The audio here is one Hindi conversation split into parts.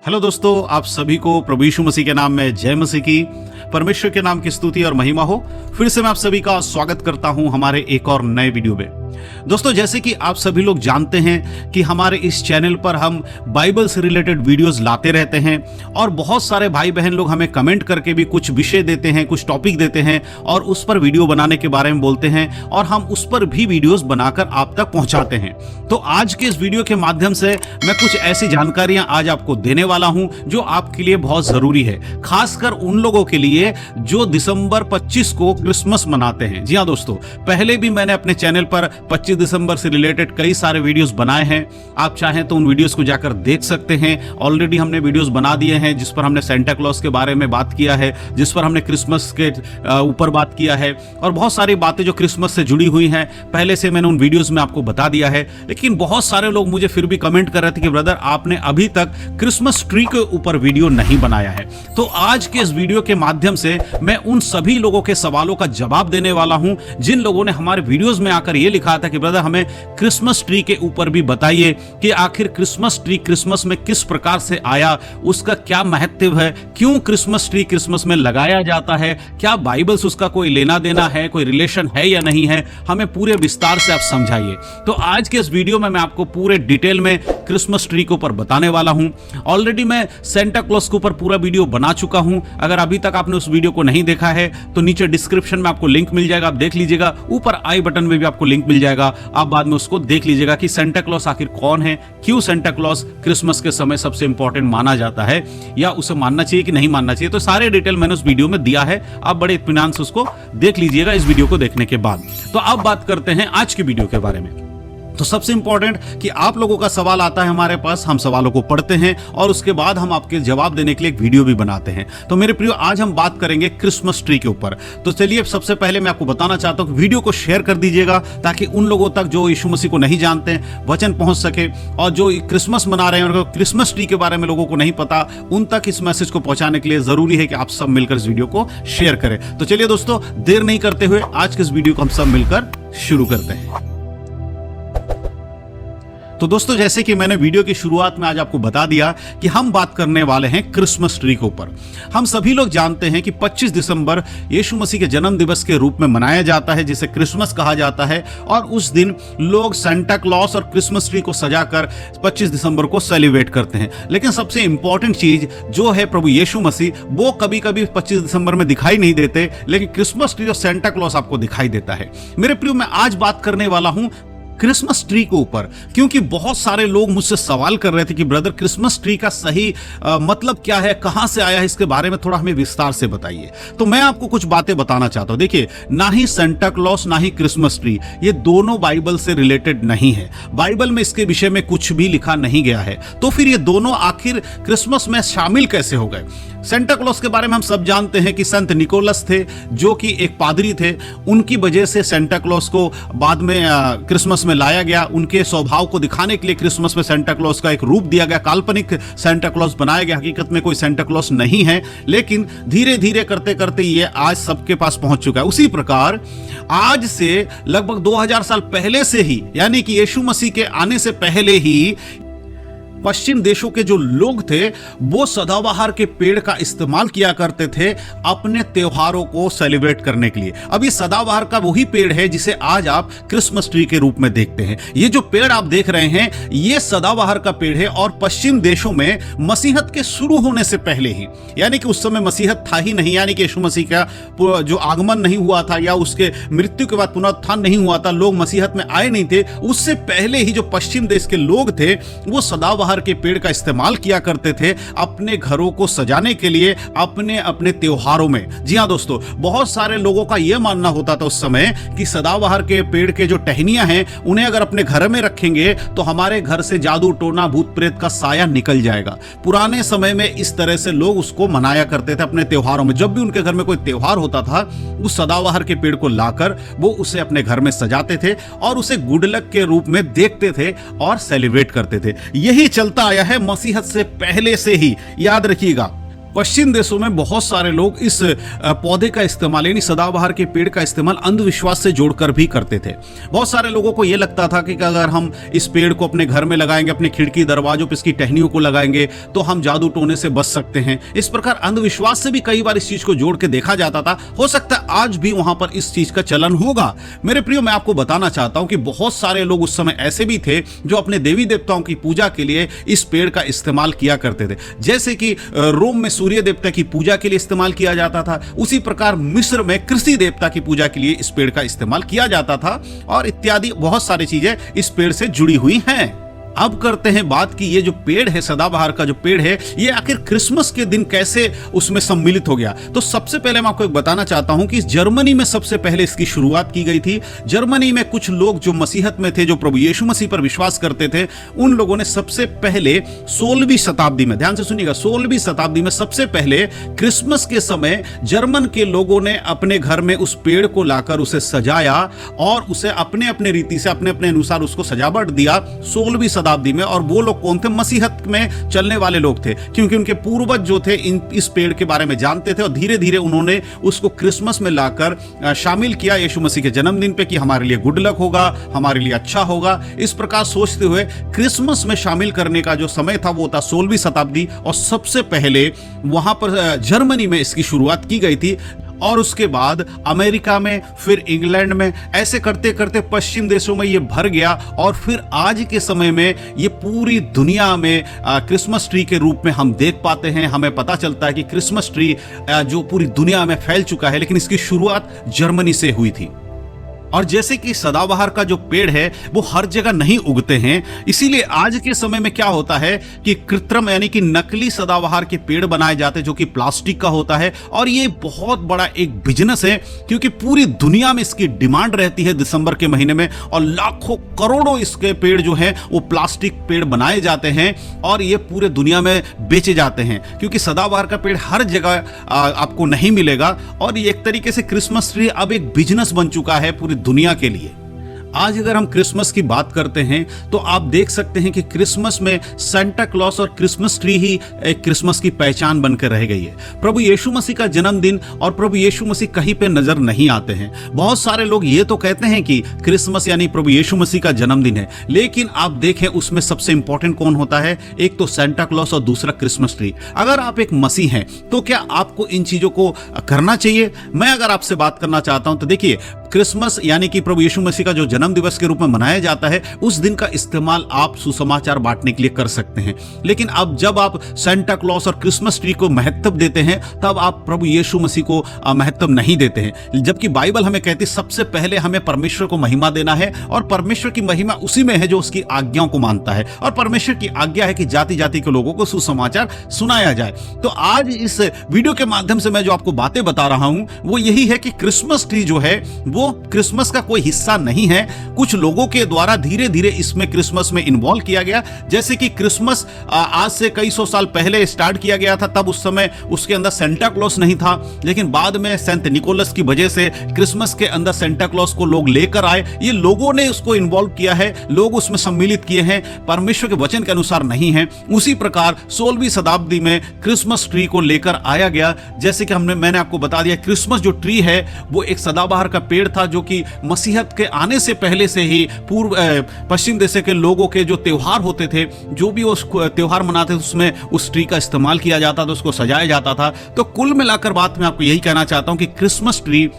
हेलो दोस्तों, आप सभी को प्रभु यीशु मसीह के नाम में जय मसीह की। परमेश्वर के नाम की स्तुति और महिमा हो। फिर से मैं आप सभी का स्वागत करता हूं हमारे एक और नए वीडियो में। दोस्तों, जैसे कि आप सभी लोग जानते हैं कि हमारे इस चैनल पर हम बाइबल से रिलेटेड वीडियोस लाते रहते हैं और बहुत सारे भाई बहन लोग हमें कमेंट करके भी कुछ विषय देते हैं, कुछ टॉपिक देते हैं और उस पर वीडियो बनाने के बारे में बोलते हैं और हम उस पर भी वीडियोस बनाकर आप तक पहुंचाते हैं। तो आज के इस वीडियो के माध्यम से मैं कुछ ऐसी जानकारियां आज आपको देने वाला हूं जो आपके लिए बहुत जरूरी है, खासकर उन लोगों के लिए जो दिसंबर 25 को क्रिसमस मनाते हैं। जी हां दोस्तों, पहले भी मैंने अपने चैनल पर 25 दिसंबर से रिलेटेड कई सारे वीडियोस बनाए हैं। आप चाहें तो उन वीडियोस को जाकर देख सकते हैं। ऑलरेडी हमने वीडियोस बना दिए हैं जिस पर हमने सेंटा क्लॉज के बारे में बात किया है, जिस पर हमने क्रिसमस के ऊपर बात किया है और बहुत सारी बातें जो क्रिसमस से जुड़ी हुई हैं पहले से मैंने उन वीडियोस में आपको बता दिया है। लेकिन बहुत सारे लोग मुझे फिर भी कमेंट कर रहे थे कि ब्रदर, आपने अभी तक क्रिसमस ट्री के ऊपर वीडियो नहीं बनाया है। तो आज के इस वीडियो के माध्यम से मैं उन सभी लोगों के सवालों का जवाब देने वाला हूं जिन लोगों ने हमारे वीडियोस में आकर यह लिखा था कि ब्रदर, हमें क्रिसमस ट्री के ऊपर भी बताइए कि आखिर क्रिसमस ट्री क्रिसमस में किस प्रकार से आया, उसका क्या महत्व है, क्यों क्रिसमस ट्री क्रिसमस में लगाया जाता है, क्या बाइबल से उसका कोई लेना देना है, कोई रिलेशन है या नहीं है, हमें पूरे विस्तार से आप समझाइए। तो आज के इस वीडियो में मैं आपको पूरे डिटेल में क्रिसमस ट्री के ऊपर बताने वाला हूं। ऑलरेडी मैं सेंटा क्लॉज के ऊपर पूरा वीडियो बना चुका हूं। अगर अभी तक आपने उस वीडियो को नहीं देखा है तो नीचे डिस्क्रिप्शन में आपको लिंक मिल जाएगा, आप देख लीजिएगा। ऊपर आई बटन में भी आपको लिंक मिल जाएगा, आप बाद में उसको देख लीजिएगा कि सेंटा क्लॉज आखिर कौन है, क्यों सेंटा क्लॉज क्रिसमस के समय सबसे इंपॉर्टेंट माना जाता है या उसे मानना चाहिए कि नहीं मानना चाहिए। तो सारे डिटेल मैंने उस वीडियो में दिया है, आप बड़े इत्मीनान से उसको देख लीजिएगा इस वीडियो को देखने के बाद। तो अब बात करते हैं आज की वीडियो के बारे में। तो सबसे इंपॉर्टेंट कि आप लोगों का सवाल आता है हमारे पास, हम सवालों को पढ़ते हैं और उसके बाद हम आपके जवाब देने के लिए एक वीडियो भी बनाते हैं। तो मेरे प्रियो, आज हम बात करेंगे क्रिसमस ट्री के ऊपर। तो चलिए, सबसे पहले मैं आपको बताना चाहता हूं कि वीडियो को शेयर कर दीजिएगा ताकि उन लोगों तक जो यीशु मसीह को नहीं जानते हैं वचन पहुंच सके, और जो क्रिसमस मना रहे हैं और क्रिसमस ट्री के बारे में लोगों को नहीं पता, उन तक इस मैसेज को पहुंचाने के लिए जरूरी है कि आप सब मिलकर इस वीडियो को शेयर करें। तो चलिए दोस्तों, देर नहीं करते हुए आज के इस वीडियो को हम सब मिलकर शुरू करते हैं। तो दोस्तों, जैसे कि मैंने वीडियो की शुरुआत में आज आपको बता दिया कि हम बात करने वाले हैं क्रिसमस ट्री के ऊपर। हम सभी लोग जानते हैं कि 25 दिसंबर यीशु मसीह के जन्म दिवस के रूप में मनाया जाता है, जिसे क्रिसमस कहा जाता है। और उस दिन लोग सेंटा क्लॉज और क्रिसमस ट्री को सजाकर 25 दिसंबर को सेलिब्रेट करते हैं। लेकिन सबसे इंपॉर्टेंट चीज जो है प्रभु यीशु मसीह, वो कभी कभी 25 दिसंबर में दिखाई नहीं देते, लेकिन क्रिसमस ट्री और सेंटा क्लॉज आपको दिखाई देता है। मेरे प्रियो, मैं आज बात करने वाला हूं क्रिसमस ट्री के ऊपर, क्योंकि बहुत सारे लोग मुझसे सवाल कर रहे थे कि ब्रदर, क्रिसमस ट्री का सही मतलब क्या है, कहां से आया है, इसके बारे में थोड़ा हमें विस्तार से बताइए। तो मैं आपको कुछ बातें बताना चाहता हूं। देखिए, ना ही सेंटा क्लॉज ना ही क्रिसमस ट्री, ये दोनों बाइबल से रिलेटेड नहीं है। बाइबल में इसके विषय में कुछ भी लिखा नहीं गया है। तो फिर ये दोनों आखिर क्रिसमस में शामिल कैसे हो गए? सेंटा क्लॉज के बारे में हम सब जानते हैं कि संत निकोलस थे, जो कि एक पादरी थे। उनकी वजह से सेंटा क्लॉज को बाद में क्रिसमस में लाया गया। उनके स्वभाव को दिखाने के लिए क्रिसमस में सेंटा क्लॉज का एक रूप दिया गया, काल्पनिक सेंटा क्लॉज बनाया गया। हकीकत में कोई सेंटा क्लॉज नहीं है, लेकिन धीरे धीरे करते करते ये आज सबके पास पहुंच चुका है। उसी प्रकार आज से लगभग 2000 साल पहले से ही, यानी कि यीशु मसीह के आने से पहले ही, पश्चिम देशों के जो लोग थे वो सदाबहार के पेड़ का इस्तेमाल किया करते थे अपने त्योहारों को सेलिब्रेट करने के लिए। अब ये सदाबहार का वही पेड़ है जिसे आज आप क्रिसमस ट्री के रूप में देखते हैं। ये जो पेड़ आप देख रहे हैं, ये सदाबहार का पेड़ है। और पश्चिम देशों में मसीहत के शुरू होने से पहले ही, यानी कि उस समय मसीहत था ही नहीं, यानी कि यीशु मसीह का जो आगमन नहीं हुआ था या उसके मृत्यु के बाद पुनरुत्थान नहीं हुआ था, लोग मसीहत में आए नहीं थे, उससे पहले ही जो पश्चिम देश के लोग थे वो सदाबहार के पेड़ का इस्तेमाल किया करते थे अपने घरों को सजाने के लिए, अपने अपने त्योहारों में। जी हां दोस्तों, बहुत सारे लोगों का यह मानना होता था उस समय कि सदाबहार के पेड़ के जो टहनियां हैं, उन्हें अगर अपने घर में रखेंगे तो हमारे घर से जादू टोना भूत प्रेत का साया निकल जाएगा। पुराने समय में इस तरह से लोग उसको मनाया करते थे अपने त्योहारों में। जब भी उनके घर में कोई त्योहार होता था, उस सदाबहार के पेड़ को लाकर वो उसे अपने घर में सजाते थे और उसे गुड लक के रूप में देखते थे और सेलिब्रेट करते थे। यही चलता आया है मसीहत से पहले से ही, याद रखिएगा। पश्चिम देशों में बहुत सारे लोग इस पौधे का इस्तेमाल यानी सदाबहार के पेड़ का इस्तेमाल अंधविश्वास से जोड़कर भी करते थे। बहुत सारे लोगों को यह लगता था कि अगर हम इस पेड़ को अपने घर में लगाएंगे, अपने खिड़की दरवाजों पर इसकी टहनियों को लगाएंगे तो हम जादू टोने से बच सकते हैं। इस प्रकार अंधविश्वास से भी कई बार इस चीज को जोड़ के देखा जाता था। हो सकता है आज भी वहां पर इस चीज का चलन होगा। मेरे प्रियो, मैं आपको बताना चाहता हूं कि बहुत सारे लोग उस समय ऐसे भी थे जो अपने देवी देवताओं की पूजा के लिए इस पेड़ का इस्तेमाल किया करते थे। जैसे कि रोम में सूर्य देवता की पूजा के लिए इस्तेमाल किया जाता था, उसी प्रकार मिस्र में कृषि देवता की पूजा के लिए इस पेड़ का इस्तेमाल किया जाता था और इत्यादि बहुत सारी चीजें इस पेड़ से जुड़ी हुई हैं। अब करते हैं बात कि ये जो पेड़ है, सदाबहार का जो पेड़ है, ये आखिर क्रिसमस के दिन कैसे उसमें सम्मिलित हो गया। तो सबसे पहले मैं आपको एक बताना चाहता हूं कि जर्मनी में सबसे पहले इसकी शुरुआत की गई थी। जर्मनी में कुछ लोग जो मसीहत में थे, जो प्रभु यीशु मसीह पर विश्वास करते थे, उन लोगों ने सबसे पहले 16वीं शताब्दी में, ध्यान से सुनिएगा, 16वीं शताब्दी में सबसे पहले क्रिसमस के समय जर्मन के लोगों ने अपने घर में उस पेड़ को लाकर उसे सजाया और उसे अपने अपने रीति से, अपने अपने अनुसार उसको सजावट दिया 16वीं शताब्दी में। और वो लोग कौन थे? मसीहत में चलने वाले लोग थे, क्योंकि उनके पूर्वज जो थे इस पेड़ के बारे में जानते थे और धीरे धीरे उन्होंने उसको क्रिसमस में लाकर शामिल किया यीशु मसीह के जन्मदिन पे कि हमारे लिए गुड लक होगा, हमारे लिए अच्छा होगा। इस प्रकार सोचते हुए क्रिसमस में शामिल करने का जो समय था वो था 16वीं शताब्दी और सबसे पहले वहां पर जर्मनी में इसकी शुरुआत की गई थी। और उसके बाद अमेरिका में, फिर इंग्लैंड में, ऐसे करते करते पश्चिम देशों में ये भर गया और फिर आज के समय में ये पूरी दुनिया में क्रिसमस ट्री के रूप में हम देख पाते हैं। हमें पता चलता है कि क्रिसमस ट्री जो पूरी दुनिया में फैल चुका है, लेकिन इसकी शुरुआत जर्मनी से हुई थी। और जैसे कि सदाबहार का जो पेड़ है वो हर जगह नहीं उगते हैं, इसीलिए आज के समय में क्या होता है कि कृत्रिम यानी कि नकली सदाबहार के पेड़ बनाए जाते हैं जो कि प्लास्टिक का होता है। और ये बहुत बड़ा एक बिजनेस है, क्योंकि पूरी दुनिया में इसकी डिमांड रहती है दिसंबर के महीने में और लाखों करोड़ों इसके पेड़ जो हैं वो प्लास्टिक पेड़ बनाए जाते हैं और ये पूरे दुनिया में बेचे जाते हैं, क्योंकि सदाबहार का पेड़ हर जगह आपको नहीं मिलेगा। और ये एक तरीके से क्रिसमस ट्री अब एक बिजनेस बन चुका है पूरी दुनिया के लिए। आज अगर हम क्रिसमस की बात करते हैं तो आप देख सकते हैं कि क्रिसमस में सेंटा क्लॉस और क्रिसमस ट्री ही एक क्रिसमस की पहचान बनकर रह गई है। प्रभु यीशु मसीह का जन्मदिन और प्रभु यीशु मसीह कहीं पे नजर नहीं आते हैं। बहुत सारे लोग ये तो कहते हैं कि क्रिसमस यानी प्रभु यीशु मसीह का जन्मदिन है, लेकिन आप देखें उसमें सबसे इंपॉर्टेंट कौन होता है? एक तो सेंटा क्लॉस और दूसरा क्रिसमस ट्री। अगर आप एक मसीह हैं तो क्या आपको इन चीजों को करना चाहिए? मैं अगर आपसे बात करना चाहता हूं तो देखिए, क्रिसमस यानी कि प्रभु यीशु मसीह का जो जन्म दिवस के रूप में मनाया जाता है, उस दिन का इस्तेमाल आप सुसमाचार बांटने के लिए कर सकते हैं। लेकिन अब जब आप सेंटा क्लॉस और क्रिसमस ट्री को महत्व देते हैं तब आप प्रभु यीशु मसीह को महत्व नहीं देते हैं। जबकि बाइबल हमें कहती है सबसे पहले हमें परमेश्वर को महिमा देना है और परमेश्वर की महिमा उसी में है जो उसकी आज्ञाओं को मानता है। और परमेश्वर की आज्ञा है कि जाति जाति के लोगों को सुसमाचार सुनाया जाए। तो आज इस वीडियो के माध्यम से मैं जो आपको बातें बता रहा हूं वो यही है कि क्रिसमस ट्री जो है वो क्रिसमस का कोई हिस्सा नहीं है। कुछ लोगों के द्वारा धीरे धीरे इसमें क्रिसमस में इन्वॉल्व किया गया। जैसे कि क्रिसमस आज से कई सौ साल पहले स्टार्ट किया गया था, तब उस समय उसके अंदर सेंटा क्लॉस नहीं था, लेकिन बाद में सेंट निकोलस की वजह से क्रिसमस के अंदर सेंटा क्लॉस को लोग लेकर आए। ये लोगों ने उसको इन्वॉल्व किया है, लोग उसमें सम्मिलित किए हैं, परमेश्वर के वचन के अनुसार नहीं है। उसी प्रकार 16वीं शताब्दी में क्रिसमस ट्री को लेकर आया गया। जैसे कि मैंने आपको बता दिया, क्रिसमस जो ट्री है वो एक सदाबहार का पेड़ था जो कि मसीहत के आने से पहले से ही पश्चिम देश के लोगों के जो त्योहार होते थे, जो भी उस त्योहार मनाते थे, उसमें उस ट्री का इस्तेमाल किया जाता था, उसको सजाया जाता था। तो कुल मिलाकर बात मैं आपको यही कहना चाहता हूं कि क्रिसमस ट्री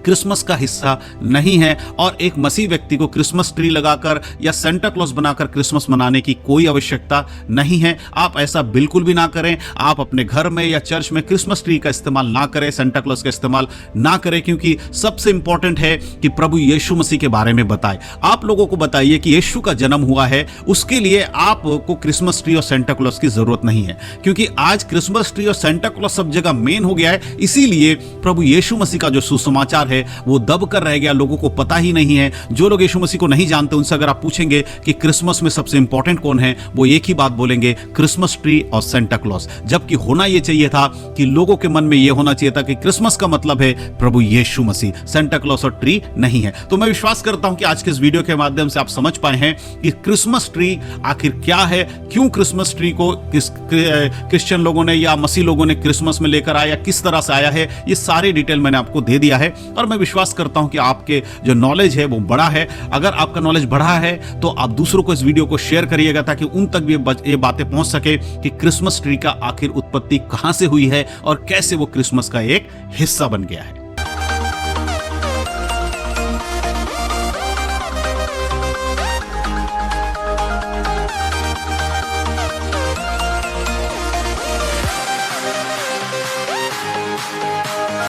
क्रिसमस का हिस्सा नहीं है और एक मसीह व्यक्ति को क्रिसमस ट्री लगाकर या सेंटा क्लॉस बनाकर क्रिसमस मनाने की कोई आवश्यकता नहीं है। आप ऐसा बिल्कुल भी ना करें। आप अपने घर में या चर्च में क्रिसमस ट्री का इस्तेमाल ना करें, सेंटा क्लॉस का इस्तेमाल ना करें, क्योंकि सबसे इंपॉर्टेंट है कि प्रभु यीशु मसीह के बारे में बताएं। आप लोगों को बताइए कि यीशु का जन्म हुआ है, उसके लिए आपको क्रिसमस ट्री और सेंटा क्लॉस की जरूरत नहीं है, क्योंकि आज क्रिसमस ट्री और सेंटा क्लॉस सब जगह मेन हो गया है। इसीलिए प्रभु यीशु मसीह का जो सुसमाचार है है वो दब कर रह गया, लोगों को पता ही नहीं है। जो लोग यीशु मसीह को नहीं जानते उनसे अगर आप पूछेंगे कि क्रिसमस में सबसे इंपॉर्टेंट कौन है, वो एक ही बात बोलेंगे, क्रिसमस ट्री और सेंटा क्लॉज। जबकि होना यह चाहिए था कि लोगों के मन में यह होना चाहिए था कि क्रिसमस का मतलब है प्रभु यीशु मसीह, सेंटा क्लॉज और ट्री नहीं है। तो मैं विश्वास करता हूं कि आज के इस वीडियो के माध्यम से आप समझ पाए हैं कि क्रिसमस ट्री आखिर क्या है, क्यों क्रिसमस ट्री को क्रिश्चियन लोगों ने या मसीह लोगों ने क्रिसमस में लेकर आया, किस तरह से आया है, ये सारे डिटेल मैंने आपको दे दिया है। और मैं विश्वास करता हूं कि आपके जो नॉलेज है वो बड़ा है। अगर आपका नॉलेज बढ़ा है तो आप दूसरों को इस वीडियो को शेयर करिएगा ताकि उन तक भी ये बातें पहुंच सके कि क्रिसमस ट्री का आखिर उत्पत्ति कहां से हुई है और कैसे वो क्रिसमस का एक हिस्सा बन गया है।